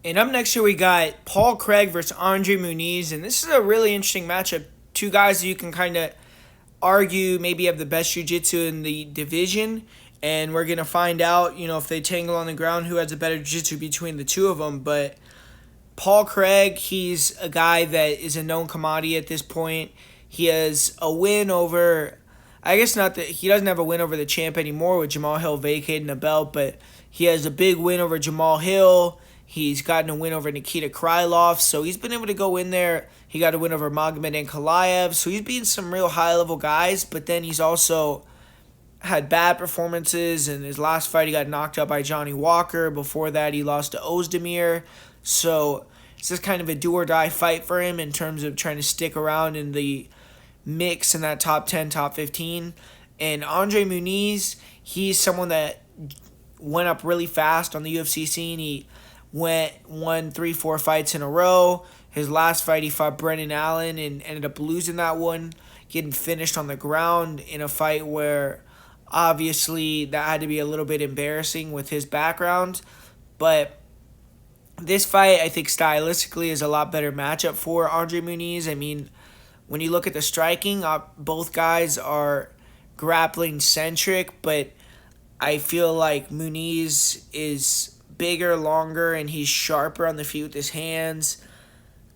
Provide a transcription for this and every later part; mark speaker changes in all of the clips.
Speaker 1: And up next here we got Paul Craig versus Muniz, and this is a really interesting matchup. Two guys that you can kind of argue maybe have the best jiu-jitsu in the division, and we're gonna find out, if they tangle on the ground, who has a better jiu-jitsu between the two of them. But Paul Craig, he's a guy that is a known commodity at this point. He has a win over, I guess not that he doesn't have a win over the champ anymore with Jamal Hill vacating the belt, but he has a big win over Jamal Hill. He's gotten a win over Nikita Krylov, so he's been able to go in there. He got a win over Magomed Ankalaev, so he's beaten some real high-level guys, but then he's also had bad performances. In his last fight, he got knocked out by Johnny Walker. Before that, he lost to Ozdemir. So it's just kind of a do-or-die fight for him in terms of trying to stick around in the mix in that top 10, top 15. And Muniz, he's someone that went up really fast on the UFC scene. He won 3-4 fights in a row. His last fight, he fought Brendan Allen and ended up losing that one, getting finished on the ground in a fight where obviously that had to be a little bit embarrassing with his background. But this fight, I think stylistically, is a lot better matchup for Muniz. I mean, when you look at the striking, both guys are grappling centric, but I feel like Muniz is bigger, longer, and he's sharper on the feet with his hands.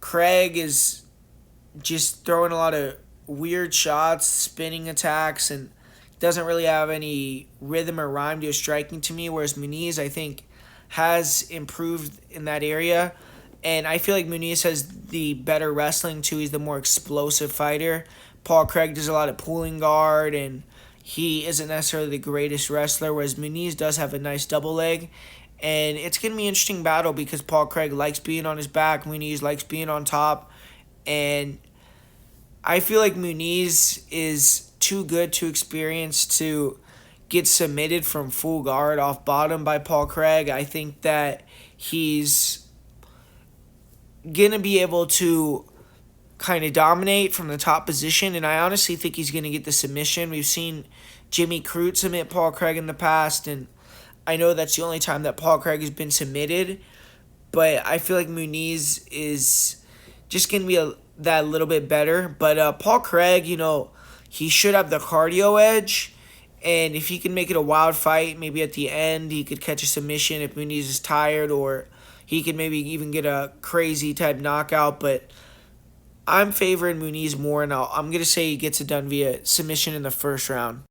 Speaker 1: Craig is just throwing a lot of weird shots, spinning attacks, and doesn't really have any rhythm or rhyme to his striking to me, whereas Muniz, I think, has improved in that area. And I feel like Muniz has the better wrestling, too. He's the more explosive fighter. Paul Craig does a lot of pulling guard, and he isn't necessarily the greatest wrestler, whereas Muniz does have a nice double leg. And it's going to be an interesting battle because Paul Craig likes being on his back. Muniz likes being on top. And I feel like Muniz is too good, too experienced to get submitted from full guard off bottom by Paul Craig. I think that he's going to be able to kind of dominate from the top position, and I honestly think he's going to get the submission. We've seen Jimmy Crute submit Paul Craig in the past, and I know that's the only time that Paul Craig has been submitted, but I feel like Muniz is just going to be that little bit better. But Paul Craig, he should have the cardio edge, and if he can make it a wild fight, maybe at the end he could catch a submission if Muniz is tired, or he could maybe even get a crazy type knockout. But I'm favoring Muniz more, and I'm going to say he gets it done via submission in the first round.